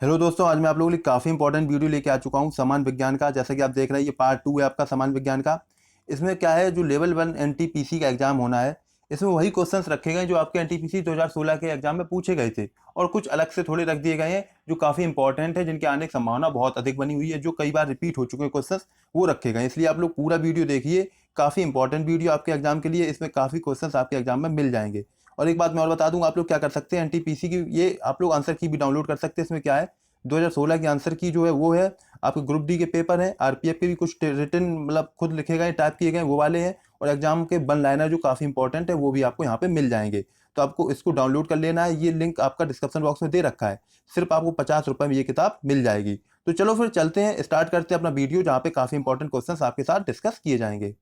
Hello दोस्तों, आज मैं आप लोगों के लिए काफ़ी इंपॉर्टेंट वीडियो लेके आ चुका हूँ समान विज्ञान का। जैसा कि आप देख रहे हैं, ये पार्ट 2 है आपका समान विज्ञान का। इसमें क्या है, जो लेवल 1 एनटीपीसी का एग्जाम होना है, इसमें वही क्वेश्चंस रखे गए जो आपके एनटीपीसी 2016 के एग्जाम में पूछे गए थे, और कुछ अलग से थोड़े रख दिए गए हैं जो काफ़ी इंपॉर्टेंट है, जिनके आने की संभावना बहुत अधिक बनी हुई है, जो कई बार रिपीट हो चुके हैं क्वेश्चन, वो रखे गए हैं। इसलिए आप लोग पूरा वीडियो देखिए, काफ़ी इंपॉर्टेंट वीडियो आपके एग्जाम के लिए। इसमें काफ़ी क्वेश्चन आपके एग्जाम में मिल जाएंगे। और एक बात मैं और बता दूंगा, आप लोग क्या कर सकते हैं, एनटीपीसी की ये आप लोग आंसर की भी डाउनलोड कर सकते हैं। इसमें क्या है, 2016 की आंसर की जो है वो है, आपके ग्रुप डी के पेपर हैं, आरपीएफ के भी कुछ रिटन मतलब खुद लिखे गए टाइप किए गए वो वाले हैं, और एग्जाम के वन लाइनर जो काफ़ी इंपॉर्टेंट है वो भी आपको यहाँ पे मिल जाएंगे। तो आपको इसको डाउनलोड कर लेना है, ये लिंक आपका डिस्क्रिप्शन बॉक्स में दे रखा है। सिर्फ आपको 50 रुपये में ये किताब मिल जाएगी। तो चलो फिर चलते हैं, स्टार्ट करते हैं अपना वीडियो, जहाँ पे काफ़ी इंपॉर्टेंट क्वेश्चन आपके साथ डिस्कस किए जाएंगे।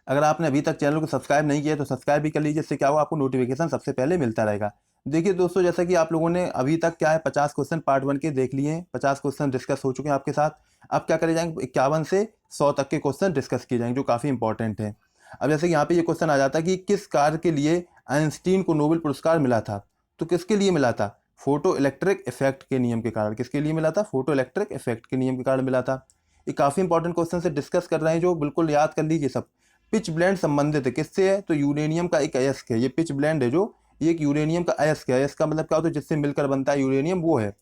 अगर आपने अभी तक चैनल को सब्सक्राइब नहीं किया तो सब्सक्राइब भी कर लीजिए, इससे क्या होगा, आपको नोटिफिकेशन सबसे पहले मिलता रहेगा। देखिए दोस्तों, जैसा कि आप लोगों ने अभी तक क्या है 50 क्वेश्चन पार्ट 1 के देख लिए हैं, 50 क्वेश्चन डिस्कस हो चुके हैं आपके साथ। अब क्या करे जाएंगे, 51 से 100 तक के क्वेश्चन डिस्कस किए जाएंगे जो काफ़ी इंपॉर्टेंट हैं। अब जैसे कि यहाँ पे ये क्वेश्चन आ जाता है कि किस कार्य के लिए आइंस्टीन को नोबेल पुरस्कार मिला था। तो किसके लिए मिला था, फोटो इलेक्ट्रिक इफेक्ट के नियम के कारण। किसके लिए मिला था, फोटो इलेक्ट्रिक इफेक्ट के नियम के कारण मिला था। ये काफ़ी इंपॉर्टेंट क्वेश्चन से डिस्कस कर रहे हैं, जो बिल्कुल याद कर लीजिए सब। पिच ब्लेंड संबंधित है किससे है, तो यूरेनियम का एक अयस्क है। ये पिच ब्लेंड है जो, ये एक यूरेनियम का अयस्क है। अयस्क का मतलब क्या होता है, जिससे मिलकर बनता है यूरेनियम, वो है।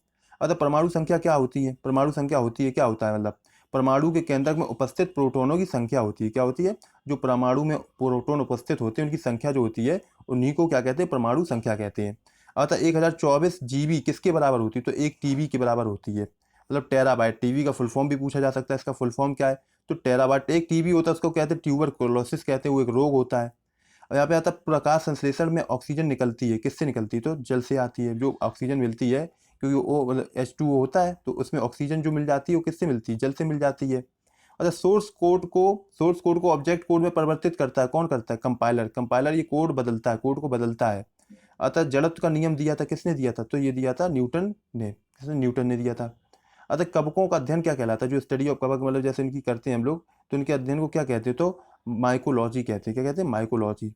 अतः परमाणु संख्या क्या होती है, परमाणु संख्या होती है, क्या होता है मतलब, परमाणु के केंद्रक में उपस्थित प्रोटोनों की संख्या होती है। क्या होती है, जो परमाणु में प्रोटोन उपस्थित होते हैं उनकी संख्या जो होती है, उन्हीं को क्या कहते हैं, परमाणु संख्या कहते हैं। अतः 1024 जीबी किसके बराबर होती है, तो 1 टीबी के बराबर होती है। मतलब टेराबाइट, टीबी का फुल फॉर्म भी पूछा जा सकता है, इसका फुल फॉर्म क्या है, तो टेरावाट। एक टीबी होता है, उसको कहते हैं ट्यूबरकुलोसिस कहते हैं, वो एक रोग होता है। और यहाँ पे आता है प्रकाश संश्लेषण में ऑक्सीजन निकलती है, किससे निकलती है, तो जल से आती है। जो ऑक्सीजन मिलती है, क्योंकि वो मतलब H2O होता है, तो उसमें ऑक्सीजन जो मिल जाती है वो किससे मिलती है, जल से मिल जाती है। अच्छा, सोर्स कोड को ऑब्जेक्ट कोड में परिवर्तित करता है, कौन करता है, कंपाइलर। कंपाइलर ये कोड बदलता है, कोड को बदलता है। अतः जड़त्व का नियम दिया था, किसने दिया था, तो ये दिया था न्यूटन ने। किसने, न्यूटन ने दिया था। अतः कवकों का अध्ययन क्या कहलाता है, जो स्टडी ऑफ कवक मतलब जैसे इनकी करते हैं हम लोग, तो इनके अध्ययन को क्या कहते हैं, तो माइकोलॉजी कहते हैं। क्या कहते हैं, माइकोलॉजी।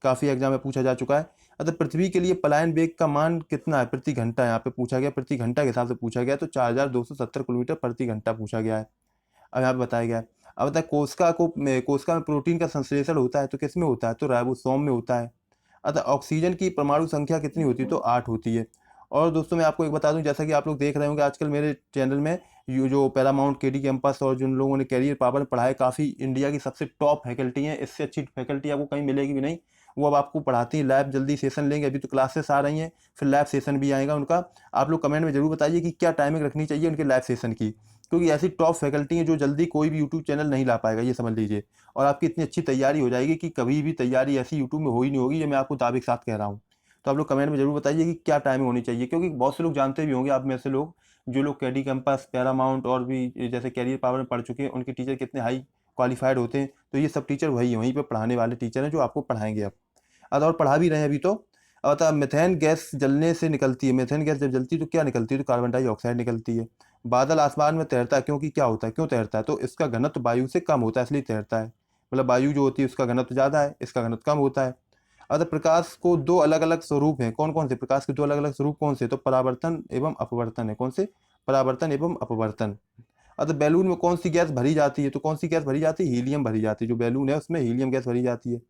काफ़ी एग्जाम में पूछा जा चुका है। अतः पृथ्वी के लिए पलायन वेग का मान कितना है प्रति घंटा, यहाँ पे पूछा गया, प्रति घंटा के हिसाब से पूछा गया, तो 4270 किलोमीटर प्रति घंटा पूछा गया है। अब यहाँ पे बताया गया है। अब बताया कोशिका में प्रोटीन का संश्लेषण होता है, तो किस में होता है, तो राइबोसोम में होता है। अतः ऑक्सीजन की परमाणु संख्या कितनी होती है, तो 8 होती है। और दोस्तों मैं आपको एक बता दूं, जैसा कि आप लोग देख रहे होंगे आजकल मेरे चैनल में, ये जो पैरामाउंट केडी कैंपस और जिन लोगों ने कैरियर पावर में पढ़ाई, काफ़ी इंडिया की सबसे टॉप फैकल्टी है, इससे अच्छी फैकल्टी आपको कहीं मिलेगी भी नहीं। वो अब आपको पढ़ाती है, लैब जल्दी सेशन लेंगे, अभी तो क्लासेस आ रही हैं, फिर लैब सेशन भी आएगा उनका। आप लोग कमेंट में जरूर बताइए कि क्या टाइमिंग रखनी चाहिए उनके लैब सेशन की, क्योंकि ऐसी टॉप फैकल्टी है जो जल्दी कोई भी यूट्यूब चैनल नहीं ला पाएगा, ये समझ लीजिए। और आपकी इतनी अच्छी तैयारी हो जाएगी कि कभी भी तैयारी ऐसी यूट्यूब में हो ही नहीं होगी, ये मैं आपको दावे के साथ कह रहा हूँ। तो आप लोग कमेंट में जरूर बताइए कि क्या टाइमिंग होनी चाहिए, क्योंकि बहुत से लोग जानते भी होंगे आप में से लोग, जो लोग कैडी कैंपस, पैरामाउंट और भी जैसे कैरियर पावर में पढ़ चुके हैं, उनके टीचर कितने हाई क्वालिफाइड होते हैं। तो ये सब टीचर वही हैं, वहीं पर पढ़ाने वाले टीचर हैं जो आपको पढ़ाएंगे अब और पढ़ा भी रहे हैं अभी तो। अतः मिथेन गैस जलने से निकलती है, मिथेन गैस जब जलती है तो क्या निकलती है, तो कार्बन डाइऑक्साइड निकलती है। बादल आसमान में तैरता है, क्योंकि क्या होता है, क्यों तैरता है, तो इसका घनत्व वायु से कम होता है, इसलिए तैरता है। मतलब वायु जो होती है उसका घनत्व ज़्यादा है, इसका घनत्व कम होता है। अतः प्रकाश को दो अलग अलग स्वरूप हैं, कौन कौन से, प्रकाश के दो अलग अलग स्वरूप कौन से, तो परावर्तन एवं अपवर्तन है। कौन से, परावर्तन एवं अपवर्तन। अतः बैलून में कौन सी गैस भरी जाती है, तो कौन सी गैस भरी जाती है, हीलियम भरी जाती है। जो बैलून है उसमें हीलियम गैस भरी जाती है।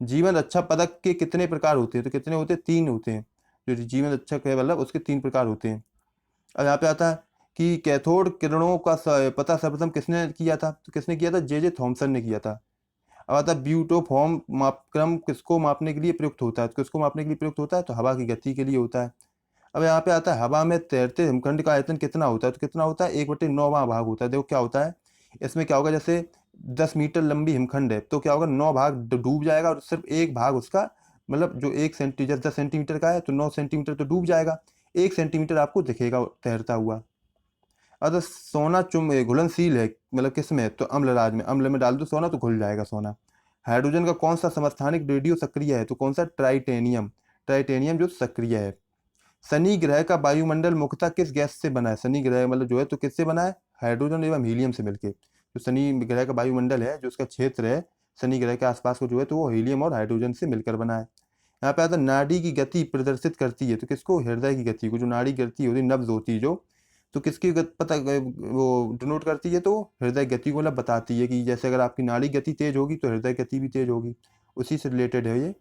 जीवन रक्षा पदक के कितने प्रकार होते हैं, तो कितने होते हैं, 3 होते हैं। जो जीवन रक्षक है मतलब उसके 3 प्रकार होते हैं। अब यहाँ पे आता है कि कैथोड किरणों का पता सर्वप्रथम किसने किया था, तो किसने किया था, जे थॉमसन ने किया था। अब आता है ब्यूटोफॉर्म मापक्रम किसको मापने के लिए प्रयुक्त होता है, तो किसको मापने के लिए प्रयुक्त होता है, तो हवा की गति के लिए होता है। अब यहाँ पे आता है हवा में तैरते हिमखंड का आयतन कितना होता है, तो कितना होता है, 1/9वां भाग होता है। देखो क्या होता है, इसमें क्या होगा, जैसे 10 मीटर लंबी हिमखंड है, तो क्या होगा, 9 भाग डूब जाएगा, और सिर्फ एक भाग उसका, मतलब जो 1 सेंटीमीटर 10 सेंटीमीटर का है, तो 9 सेंटीमीटर तो डूब जाएगा, 1 सेंटीमीटर आपको दिखेगा तैरता हुआ। अगर सोना घुलनशील है, मतलब किस में, तो अम्ल राज में, अम्ल में डाल दो सोना तो घुल जाएगा सोना। हाइड्रोजन का कौन सा समस्थानिक रेडियो सक्रिय है, तो कौन सा, ट्राइटेनियम। ट्राइटेनियम जो सक्रिय है। शनि ग्रह का वायुमंडल मुख्यतः किस गैस से बना है, शनि ग्रह मतलब जो है तो किससे बना है, हाइड्रोजन एवं हीलियम से मिलके। जो शनि ग्रह का वायुमंडल है, जो उसका क्षेत्र है शनि ग्रह के आसपास को जो है, तो वो हीलियम और हाइड्रोजन से मिलकर बना है। यहाँ पे आता है नाड़ी की गति प्रदर्शित करती है, तो किसको, हृदय की गति को। जो नाड़ी गति होती है, नब्ज होती है जो, तो किसकी पता वो डिनोट करती है, तो हृदय गति को मतलब बताती है कि जैसे अगर आपकी नाड़ी गति तेज होगी तो हृदय गति भी तेज होगी, उसी से रिलेटेड है ये।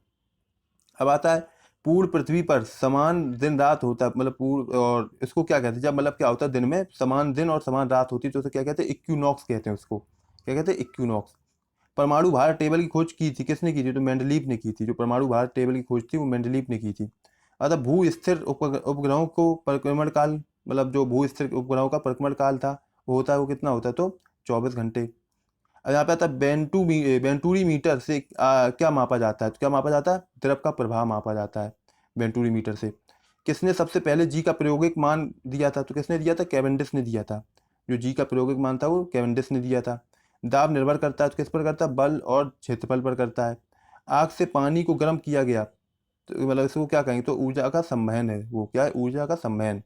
अब आता है पूर्ण पृथ्वी पर समान दिन रात होता है, मतलब पूर्ण, और इसको क्या कहते हैं, जब मतलब क्या होता है दिन में समान दिन और समान रात होती है तो उसे क्या कहते हैं, इक्विनॉक्स कहते हैं उसको, क्या कहते हैं, इक्विनॉक्स। परमाणु भार टेबल की खोज की थी, किसने की थी, तो मेंडलीव ने की थी। जो परमाणु भार टेबल की खोज थी वो मेंडलीव ने की थी। अतः भू स्थिर उपग्रहों को परिक्रमण काल, मतलब जो भू स्थिर उपग्रहों का परिक्रमण काल था वो होता है, वो कितना होता है, तो 24 घंटे। अब यहाँ पे आता है बेंटूरी मीटर से क्या मापा जाता है, तो क्या मापा जाता है, द्रव का प्रभाव मापा जाता है बेंटूरी मीटर से। किसने सबसे पहले जी का प्रायोगिक मान दिया था, तो किसने दिया था, कैवेंडिश ने दिया था। जो जी का प्रायोगिक मान था वो कैवेंडिश ने दिया था। दाब निर्भर करता है तो किस पर करता है, बल और क्षेत्रफल पर करता है। आग से पानी को गर्म किया गया तो मतलब इसको क्या कहेंगे, तो ऊर्जा का संवहन है, वो क्या है, ऊर्जा का संवहन।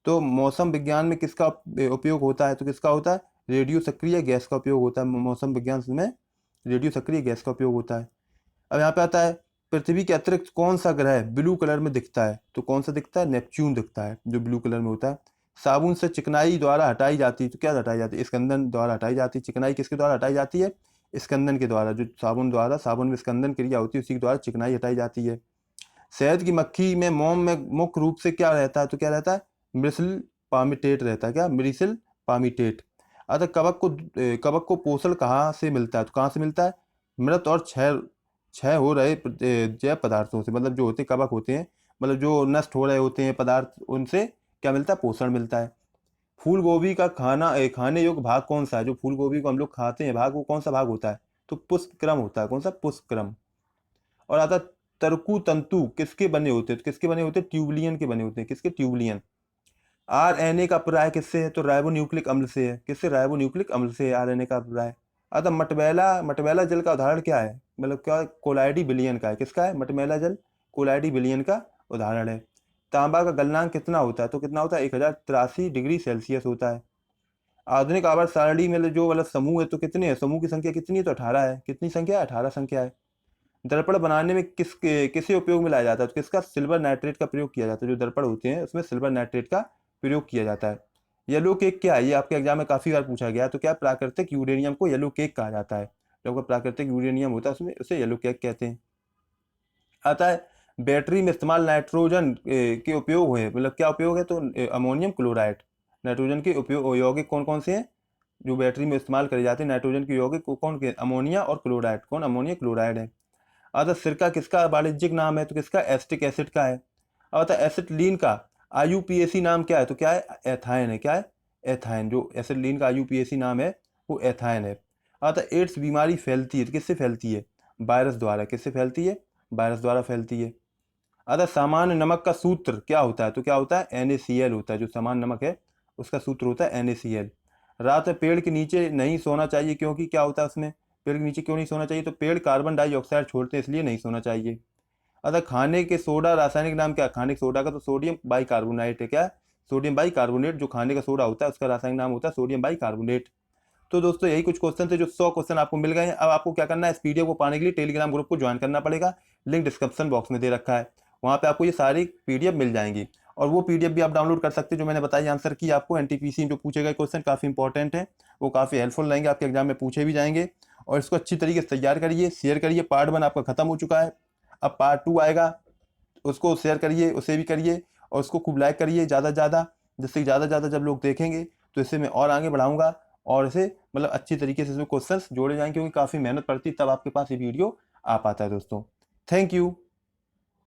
तो मौसम विज्ञान में किसका उपयोग होता है, तो किसका होता है, रेडियो सक्रिय गैस का उपयोग होता है। मौसम विज्ञान में रेडियो सक्रिय गैस का उपयोग होता है। अब यहाँ पे आता है पृथ्वी के अतिरिक्त कौन सा ग्रह ब्लू कलर में दिखता है, तो कौन सा दिखता है, नेपच्यून दिखता है, जो ब्लू कलर में होता है। साबुन से चिकनाई द्वारा हटाई जाती है, तो क्या हटाई जाती है, स्कंदन द्वारा हटाई जाती है। चिकनाई किसके द्वारा हटाई जाती है, स्कंदन के द्वारा। जो साबुन द्वारा, साबुन में स्कंदन क्रिया होती है उसी के द्वारा चिकनाई हटाई जाती है। शहद की मक्खी में मोम में मुख्य रूप से क्या रहता है, तो क्या रहता है, मिरिसिल पामिटेट रहता है, क्या, मिरिसिल पामिटेट। अतः कवक को पोषण कहाँ से मिलता है, तो कहाँ से मिलता है, मृत और क्षय क्षय हो रहे जैव पदार्थों से, मतलब जो होते कवक होते हैं, मतलब जो नष्ट हो रहे होते हैं पदार्थ, उनसे क्या मिलता है, पोषण मिलता है। फूल गोभी का खाने योग्य भाग कौन सा है, जो फूल गोभी को हम लोग खाते हैं भाग, वो कौन सा भाग होता है, तो पुष्पक्रम होता है, कौन सा, पुष्पक्रम। और आता तरकु तंतु किसके बने होते हैं, तो किसके बने होते हैं, ट्यूबलियन के बने होते हैं, किसके, ट्यूबलियन। आरएनए का अभिप्राय किससे है, तो राइबोन्यूक्लिक अम्ल से है, किससे, राइबोन्यूक्लिक अम्ल से है आरएनए का अभिप्राय। अतः मटमैला मटमैला जल का उदाहरण क्या है, मतलब क्या, कोलाइडी बिलियन का है, किसका है, मटमैला जल कोलाइडी बिलियन का उदाहरण है। तांबा का गलनांक कितना होता है, तो कितना होता है, 1083 डिग्री सेल्सियस होता है। आधुनिक आवर्त सारणी में जो मतलब समूह है तो कितने है, समूह की संख्या कितनी है, तो 18 है। कितनी संख्या है, 18 संख्या है। दर्पण बनाने में किसे उपयोग में लाया जाता है, तो किसका, सिल्वर नाइट्रेट का प्रयोग किया जाता है। जो दर्पण होते हैं उसमें सिल्वर नाइट्रेट का प्रयोग किया जाता है। येलो केक क्या है, ये आपके एग्जाम में काफी बार पूछा गया है, तो क्या, प्राकृतिक यूरेनियम को येलो केक कहा जाता है। जो आपका प्राकृतिक यूरेनियम होता है उसमें उसे येलो केक कहते हैं। आता है बैटरी में इस्तेमाल नाइट्रोजन के उपयोग है, मतलब क्या उपयोग है, तो अमोनियम क्लोराइड। नाइट्रोजन के उपयोग यौगिक कौन कौन से हैं, जो बैटरी में इस्तेमाल करे जाते हैं नाइट्रोजन के यौगिक कौन के, अमोनिया और क्लोराइड, कौन, अमोनिया क्लोराइड है। अतः सिरका किसका वाणिज्यिक नाम है, तो किसका, एसिटिक एसिड का है। अब अतः एसिटिलीन का आईयूपीएसी नाम क्या है, तो क्या है, एथाइन है, क्या है, एथाइन। जो एसिटिलीन का आईयूपीएसी नाम है वो एथाइन है। अतः एड्स बीमारी फैलती है, तो किससे फैलती है, वायरस द्वारा। किससे फैलती है, वायरस द्वारा फैलती है। अतः सामान्य नमक का सूत्र क्या होता है, तो क्या होता है, NaCl होता है। जो सामान्य नमक है उसका सूत्र होता है NaCl। रात में पेड़ के नीचे नहीं सोना चाहिए, क्योंकि क्या होता है उसमें, पेड़ के नीचे क्यों नहीं सोना चाहिए, तो पेड़ कार्बन डाइऑक्साइड छोड़ते हैं इसलिए नहीं सोना चाहिए। अतः खाने के सोडा रासायनिक नाम क्या है, खाने के सोडा का तो सोडियम बाइकार्बोनेट है, क्या है, सोडियम बाइकार्बोनेट। जो खाने का सोडा होता है उसका रासायनिक नाम होता है सोडियम बाइकार्बोनेट। तो दोस्तों यही कुछ क्वेश्चन थे, जो 100 क्वेश्चन आपको मिल गए हैं। अब आपको क्या करना है, इस पीडीएफ को पाने के लिए टेलीग्राम ग्रुप को ज्वाइन करना पड़ेगा। लिंक डिस्क्रिप्शन बॉक्स में दे रखा है, वहाँ पे आपको ये सारी पीडीएफ मिल जाएंगी। और वो पीडीएफ भी आप डाउनलोड कर सकते हैं जो मैंने बताई आंसर की आपको। एनटीपीसी में जो पूछे गए क्वेश्चन काफ़ी इंपॉर्टेंट है, वो काफ़ी हेल्पफुल रहेंगे, आपके एग्जाम में पूछे भी जाएंगे। और इसको अच्छी तरीके से तैयार करिए, शेयर करिए। पार्ट 1 आपका खत्म हो चुका है, अब पार्ट 2 आएगा, उसको शेयर करिए, उसे भी करिए, और उसको खूब लाइक करिए ज़्यादा से ज़्यादा, जिससे ज़्यादा से ज़्यादा जब लोग देखेंगे तो इससे मैं और आगे बढ़ाऊंगा, और इसे मतलब अच्छी तरीके से इसमें क्वेश्चंस जोड़े जाएंगे, क्योंकि काफ़ी मेहनत पड़ती है तब आपके पास ये वीडियो आ पाता है दोस्तों। Thank you.